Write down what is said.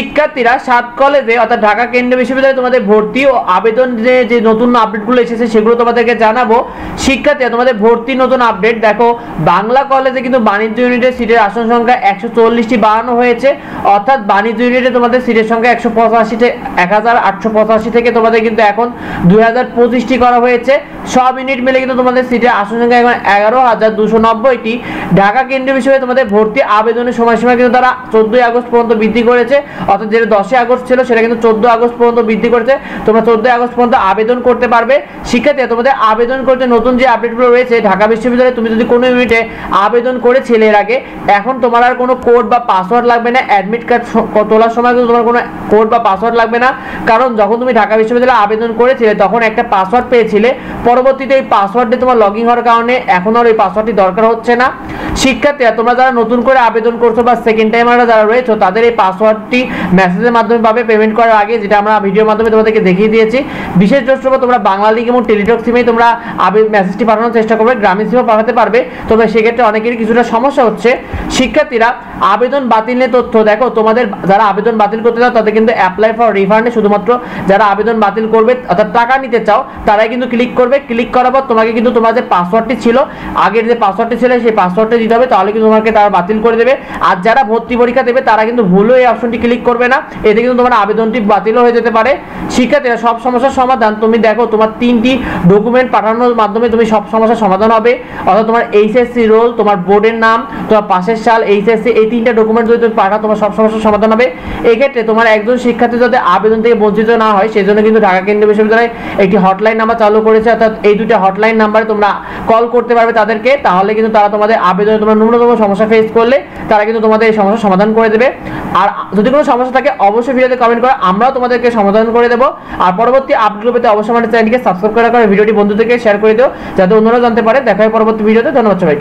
শিক্ষার্থীরা 7 কলেজে অর্থাৎ ঢাকা কেন্দ্রীয় বিশ্ববিদ্যালয়ে তোমাদের ভর্তি ও আবেদন যে নতুন আপডেটগুলো এসেছে সেগুলো তোমাদেরকে জানাবো। শিক্ষার্থীরা তোমাদের ভর্তি নতুন আপডেট দেখো, বাংলা কলেজে কিন্তু বাণিজ্য ইউনিটের সিটের আসন সংখ্যা 140টি বাড়ানো হয়েছে, অর্থাৎ বাণিজ্য ইউনিটে তোমাদের সিটের সংখ্যা 1885 থেকে তোমাদের কিন্তু এখন 2025টি করা হয়েছে। সব ইউনিট মিলে কিন্তু তোমাদের সিটের আসন সংখ্যা এখন 11,290টি। ঢাকা কেন্দ্রীয় বিশ্ববিদ্যালয়ে তোমাদের ভর্তি আবেদনের সময়সীমা কিন্তু তারা 14 আগস্ট পর্যন্ত বৃদ্ধি করেছে, অর্থাৎ যেটা 10 আগস্ট ছিল সেটা কিন্তু 14 আগস্ট পর্যন্ত বৃদ্ধি করেছে। তোমরা 14 আগস্ট পর্যন্ত আবেদন করতে পারবে। শিক্ষার্থীরা তোমাদের আবেদন করতে নতুন যে আপডেটগুলো রয়েছে, ঢাকা বিশ্ববিদ্যালয়ে তুমি যদি কোনো ইউনিটে আবেদন করেছিলে এর আগে, এখন তোমার আর কোনো কোড বা পাসওয়ার্ড লাগবে না। অ্যাডমিট কার্ড তোলার সময় কিন্তু তোমার কোনো কোড বা পাসওয়ার্ড লাগবে না, কারণ যখন তুমি ঢাকা বিশ্ববিদ্যালয়ে আবেদন করেছিলে তখন একটা পাসওয়ার্ড পেয়েছিলে, পরবর্তীতে এই পাসওয়ার্ডে তোমার লগইন হওয়ার কারণে এখন আর ওই পাসওয়ার্ডটি দরকার হচ্ছে না। শিক্ষার্থীরা তোমরা যারা নতুন করে আবেদন করছো বা সেকেন্ড টাইমাররা যারা রয়েছে তাদের এই পাসওয়ার্ডটি মেসেজের মাধ্যমে পাবে পেমেন্ট করার আগে, যেটা আমরা ভিডিওর মাধ্যমে তোমাদেরকে দেখিয়ে দিয়েছি। বিশেষ দ্রষ্টব্য তোমরা বাংলা লিগ এবং টেলিটক সিমে তোমরা মেসেজটি পাঠানোর চেষ্টা করবে, গ্রামীণ সিমে পাঠাতে পারবে, তবে সেক্ষেত্রে অনেকেরই কিছুটা সমস্যা হচ্ছে। শিক্ষার্থীরা আবেদন বাতিলের তথ্য দেখো, তোমাদের যারা আবেদন বাতিল করতে চাও তাদের কিন্তু অ্যাপ্লাই ফর রিফান্ডে শুধুমাত্র যারা আবেদন বাতিল করবে অর্থাৎ টাকা নিতে চাও তারাই কিন্তু ক্লিক করবে। ক্লিক করার পর তোমাকে কিন্তু তোমার যে পাসওয়ার্ডটি ছিল, আগের যে পাসওয়ার্ডটি ছিল সেই পাসওয়ার্ডটা দিতে হবে, তাহলে কিন্তু তোমাকে তারা বাতিল করে দেবে। আর যারা ভর্তি পরীক্ষা দেবে তারা কিন্তু ভুলও এই অপশনটি ক্লিক করবে না, এতে কিন্তু তোমার আবেদনটি বাতিল হয়ে যেতে পারে। শিক্ষার্থীরা সব সমস্যার সমাধান তুমি দেখো, তোমার 3টি ডকুমেন্ট পাঠানোর মাধ্যমে তুমি সব সমস্যার সমাধান হবে, অর্থাৎ তোমার এইচএসসি রোল, তোমার বোর্ডের নাম, তোমার পাশের সাল, এইচএসসি, এই 3টা ডকুমেন্ট যদি তুমি পাঠাও তোমার সব সমস্যার সমাধান হবে। এই ক্ষেত্রে তোমার একজন শিক্ষার্থী যাতে আবেদন থেকে বঞ্চিত না হয় সেই জন্য কিন্তু ঢাকা কেন্দ্রীয় বিশ্ববিদ্যালয় একটি হটলাইন নাম্বার চালু করেছে, অর্থাৎ এই দুইটা হটলাইন নাম্বারে তোমরা কল করতে পারবে তাদেরকে, তাহলে কিন্তু তারা তোমাদের আবেদনে তোমরা ন্যূনতম সমস্যা ফেস করলে তারা কিন্তু তোমাদের এই সমস্যার সমাধান করে দেবে। আর যদি কোনো সমস্যা থাকে অবশ্যই ভিডিওতে কমেন্ট করো, আমরাও তোমাদেরকে সমাধান করে দেবো। আর পরবর্তী আপডেট পেতে অবশ্যই আমাদের চ্যানেলকে সাবস্ক্রাইব করে ভিডিওটি বন্ধুদেরকে শেয়ার করে দিও যাতে অন্যরা জানতে পারে। দেখা হয় পরবর্তী ভিডিওতে। ধন্যবাদ সবাই।